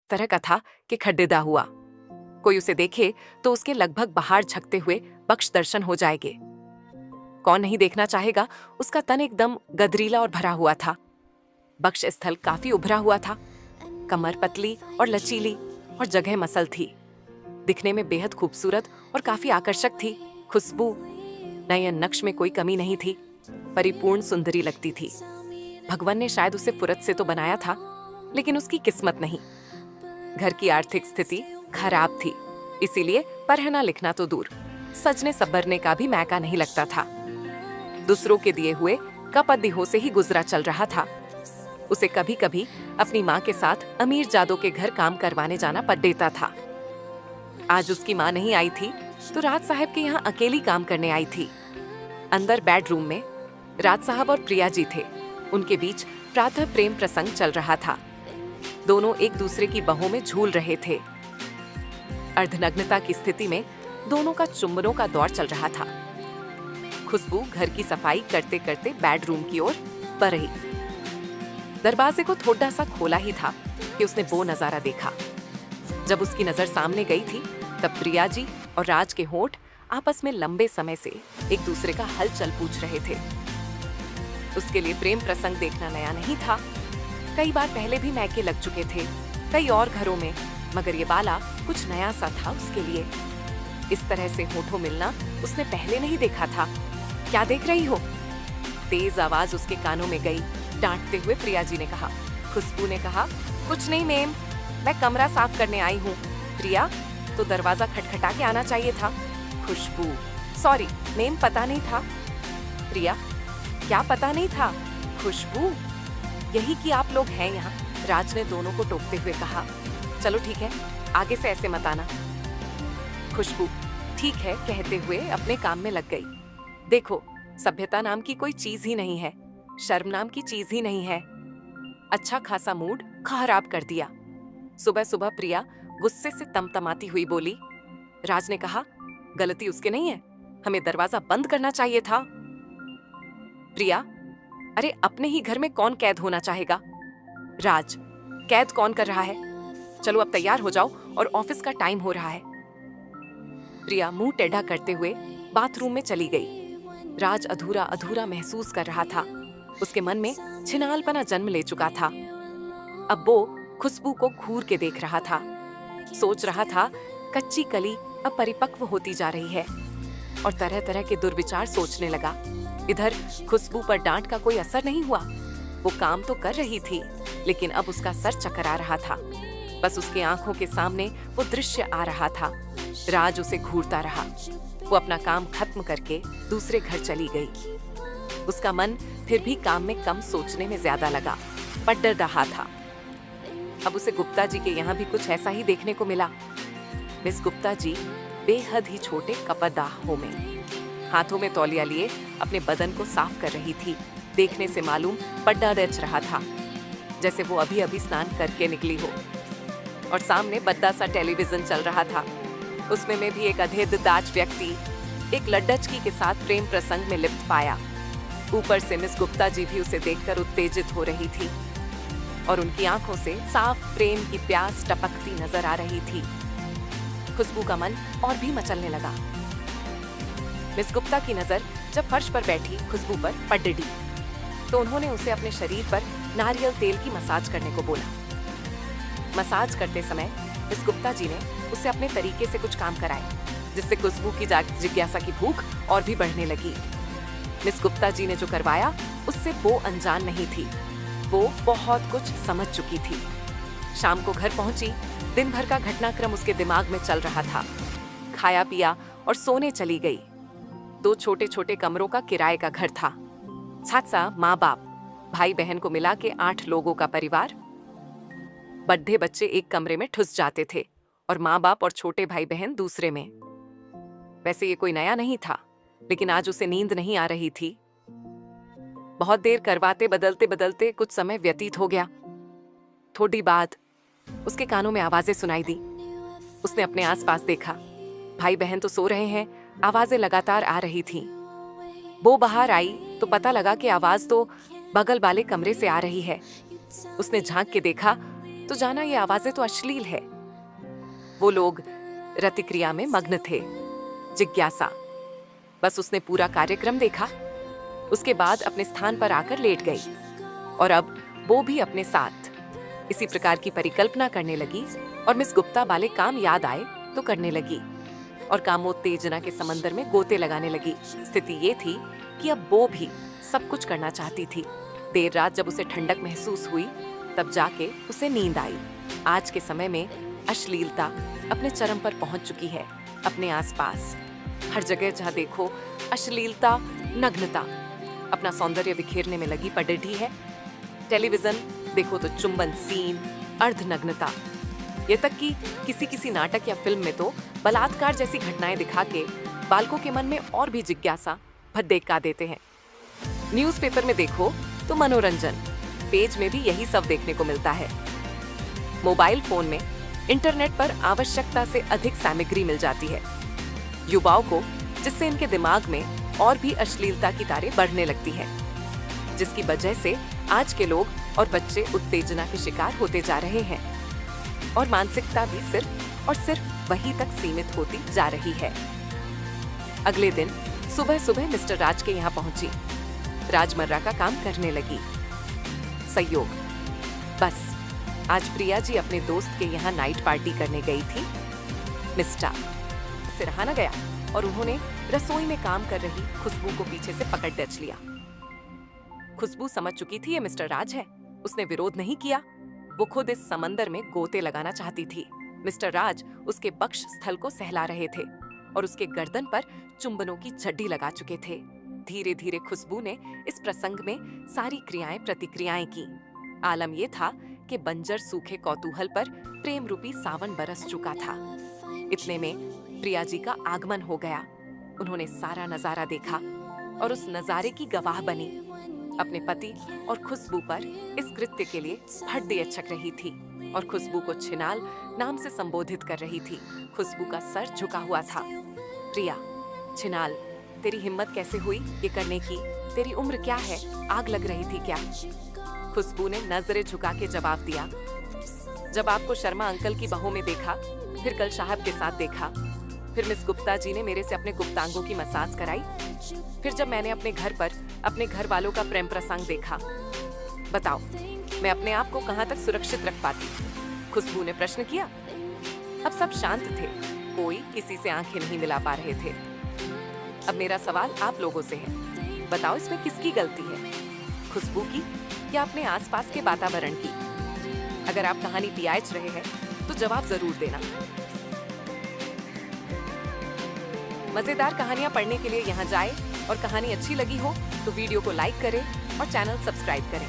तरह का था कि खड्डेदा हुआ। कोई उसे देखे तो उसके लगभग बाहर झकते हुए बख्श दर्शन हो जाएंगे। कौन नहीं देखना चाहेगा। उसका तन एकदम गदरीला और भरा हुआ था। बख्श स्थल काफी उभरा हुआ था। कमर पतली और लचीली और जगह मसल थी। दिखने में बेहद खूबसूरत और काफी आकर्षक थी। खुशबू, नयन नक्श में कोई कमी नहीं थी। परिपूर्ण सुंदरी लगती थी। भगवान ने शायद उसे फुर्सत से तो बनाया था, लेकिन उसकी किस्मत नहीं। घर की आर्थिक स्थिति खराब थी, इसीलिए पढ़ना लिखना तो दूर, सजने संवरने का भी मैका नहीं लगता था। दूसरों के दिए हुए कपदिहों से ही गुजरा चल रहा था। उसे कभी कभी अपनी माँ के साथ अमीर जादों के घर काम करवाने जाना पड़ देता था। आज उसकी माँ नहीं आई थी तो राज साहब के यहाँ अकेली काम करने आई थी। अंदर बेडरूम में राज साहब और प्रिया जी थे। उनके बीच प्रातः प्रेम प्रसंग चल रहा था। दोनों एक दूसरे की बाहों में झूल रहे थे। अर्धनग्नता की स्थिति में दोनों का चुंबनों का दौर चल रहा था। खुशबू घर की सफाई करते करते बेडरूम की ओर बढ़ रही। दरवाजे को थोड़ा सा खोला ही था कि उसने वो नजारा देखा। जब उसकी नजर सामने गई थी तब प्रिया जी और राज के होंठ आपस में लंबे समय से एक दूसरे का हलचल पूछ रहे थे। उसके लिए प्रेम प्रसंग देखना नया नहीं था। कई बार पहले भी मैके लग चुके थे, कई और घरों में, मगर ये वाला कुछ नया सा था उसके लिए। इस तरह से होठों मिलना उसने पहले नहीं देखा था। क्या देख रही हो? तेज आवाज उसके कानों में गई। डांटते हुए प्रिया जी ने कहा। खुशबू ने कहा, कुछ नहीं मेम, मैं कमरा साफ करने आई हूँ। प्रिया, तो दरवाजा खटखटा के आना चाहिए था। खुशबू, सॉरी मेम, पता नहीं था। प्रिया, क्या पता नहीं था? खुशबू, यही कि आप लोग हैं यहाँ। राज ने दोनों को टोकते हुए कहा। चलो ठीक है, आगे से ऐसे मत आना। खुशबू ठीक है कहते हुए अपने काम में लग गई। देखो, सभ्यता नाम की कोई चीज ही नहीं है, शर्म नाम की चीज ही नहीं है। अच्छा खासा मूड खराब कर दिया। सुबह सुबह प्रिया गुस्से से तमतमाती हुई बोली। राज ने कहा, गलती उसकी नहीं है, हमें दरवाजा बंद करना चाहिए था। प्रिया, अरे अपने ही घर में कौन कैद होना चाहेगा? राज, कैद कौन कर रहा है? चलो अब तैयार हो जाओ और ऑफिस का टाइम हो रहा है। प्रिया मुंह टेढ़ा करते हुए बाथरूम में चली गई। राज अधूरा अधूरा महसूस कर रहा था। उसके मन में छिनालपना जन्म ले चुका था। अब वो खुशबू को घूर के देख रहा था। सोच रहा था, कच्ची कली अब परिपक्व होती जा रही है, और तरह तरह के दुर्विचार सोचने लगा। इधर खुशबू पर डांट का कोई असर नहीं हुआ। वो काम तो कर रही थी, लेकिन अब उसका सर चकरा रहा था। बस उसके आंखों के सामने वो दृश्य आ रहा था। राज उसे घूरता रहा। वो अपना काम खत्म करके दूसरे घर चली गई। उसका मन फिर भी काम में कम सोचने में ज्यादा लगा, पर डर रहा था। अब उसे गुप्ता जी के यहाँ भी कुछ ऐसा ही देखने को मिला। मिस गुप्ता जी बेहद ही छोटे कपरदाहों में, हाथों में तौलिया लिए अपने बदन को साफ कर रही थी। देखने से मालूम पड्डा रच रहा था, जैसे वो अभी अभी स्नान करके निकली हो। और सामने बद्दा सा टेलीविजन चल रहा था। उसमें में भी एक अधेड़-दाच व्यक्ति एक लड्डचकी के साथ प्रेम प्रसंग में लिप्त पाया। ऊपर से मिस गुप्ता जी भी उसे देखकर उत्तेजित हो रही थी, और उनकी आंखों से साफ प्रेम की प्यास टपकती नजर आ रही थी। खुशबू का मन और भी मचलने लगा। मिस गुप्ता की नजर जब फर्श पर बैठी खुशबू पर पड़ी, तो उन्होंने उसे अपने शरीर पर नारियल तेल की मसाज करने को बोला। मसाज करते समय मिस गुप्ता जी ने उससे अपने तरीके से कुछ काम कराए, जिससे खुशबू की जिज्ञासा की भूख और भी बढ़ने लगी। मिस गुप्ता जी ने जो करवाया उससे वो अनजान नहीं थी। वो बहुत कुछ समझ चुकी थी। शाम को घर पहुंची। दिन भर का घटनाक्रम उसके दिमाग में चल रहा था। खाया पिया और सोने चली गई। 2 छोटे छोटे कमरों का किराए का घर था। साथ माँ बाप, भाई बहन को मिला के 8 लोगों का परिवार। बड्ढे बच्चे एक कमरे में ठुस जाते थे और माँ बाप और छोटे भाई बहन दूसरे में। वैसे ये कोई नया नहीं था, लेकिन आज उसे नींद नहीं आ रही थी। बहुत देर करवाते बदलते बदलते कुछ समय व्यतीत हो गया। थोड़ी बाद उसके कानों में आवाजें सुनाई दी। उसने अपने आसपास देखा। भाई बहन तो सो रहे हैं, आवाजें लगातार आ रही थीं। वो बाहर आई तो पता लगा कि आवाज तो बगल वाले कमरे से आ रही है। उसने झांक के देखा तो जाना ये आवाजें तो अश्लील है। वो लोग रतिक्रिया में मग्न थे। जिज्ञासा। बस उसने पूरा कार्यक्रम देखा, उसके बाद अपने स्थान पर आकर लेट गई और अब वो भी अपने साथ इसी प्रकार की परिकल्पना करने लगी और मिस गुप्ता वाले काम याद आए तो करने लगी और कामोत्तेजना के समंदर में गोते लगाने लगी। स्थिति ये थी कि अब वो भी सब कुछ करना चाहती थी। देर रात जब उसे ठंडक महसूस हुई तब जाके उसे नींद आई। आज के समय में अश्लीलता अपने चरम पर पहुंच चुकी है। अपने आसपास हर जगह जहां देखो अश्लीलता, नग्नता अपना सौंदर्य बिखेरने में लगी पड़ी है। टेलीविजन देखो तो चुंबन सीन, अर्धनग्नता, ये तक कि किसी नाटक या फिल्म में तो बलात्कार जैसी घटनाएं दिखा के बालकों के मन में और भी जिज्ञासा भद्देका देते हैं। न्यूज़पेपर में देखो तो मनोरंजन पेज में भी यही सब देखने को मिलता है। मोबाइल फोन में इंटरनेट पर आवश्यकता से अधिक सामग्री मिल जाती है युवाओं को, जिससे इनके दिमाग में और भी अश्लीलता की तारें बढ़ने लगती है, जिसकी वजह से आज के लोग और बच्चे उत्तेजना के शिकार होते जा रहे हैं और मानसिकता भी सिर्फ और सिर्फ वही तक सीमित होती जा रही है। अगले दिन सुबह सुबह मिस्टर राज के यहाँ पहुंची। राजमर्रा का काम करने लगी। संयोग बस आज प्रिया जी अपने दोस्त के यहाँ नाइट पार्टी करने गई थी। मिस्टर से रहा न गया और उन्होंने रसोई में काम कर रही खुशबू को पीछे से पकड़ डच लिया। खुशबू समझ चुकी थी ये मिस्टर राज है। उसने विरोध नहीं किया। वो खुद इस समंदर में गोते लगाना चाहती थी। मिस्टर राज उसके बक्ष स्थल को सहला रहे थे और उसके गर्दन पर चुंबनों की झड्डी लगा चुके थे। धीरे धीरे खुशबू ने इस प्रसंग में सारी क्रियाएं प्रतिक्रियाएं की। आलम यह था कि बंजर सूखे कौतूहल पर प्रेम रूपी सावन बरस चुका था। इतने में प्रिया जी का आगमन हो गया। उन्होंने सारा नजारा देखा और उस नजारे की गवाह बनी। अपने पति और खुशबू पर इस कृत्य के लिए हड्डी अच्छक रही थी और खुशबू को छिनाल नाम से संबोधित कर रही थी। खुशबू का सर झुका हुआ था। प्रिया, छिनाल, तेरी हिम्मत कैसे हुई ये करने की? तेरी उम्र क्या है? आग लग रही थी क्या? खुशबू ने नजरें झुका के जवाब दिया, जब आपको शर्मा अंकल की बहू में देखा, फिर कल साहब के साथ देखा, फिर मिस गुप्ता जी ने मेरे से अपने गुप्तांगों की मसाज कराई, फिर जब मैंने अपने घर पर अपने घर वालों का प्रेम प्रसंग देखा, बताओ मैं अपने आप को कहां तक सुरक्षित रख पाती? खुशबू ने प्रश्न किया। अब सब शांत थे, कोई किसी से आंखें नहीं मिला पा रहे थे। अब मेरा सवाल आप लोगों से है, बताओ इसमें किसकी गलती है, खुशबू की या अपने आसपास के वातावरण की? अगर आप कहानी पियाच रहे हैं तो जवाब जरूर देना। मजेदार कहानियां पढ़ने के लिए यहाँ जाएं और कहानी अच्छी लगी हो तो वीडियो को लाइक करें और चैनल सब्सक्राइब करें।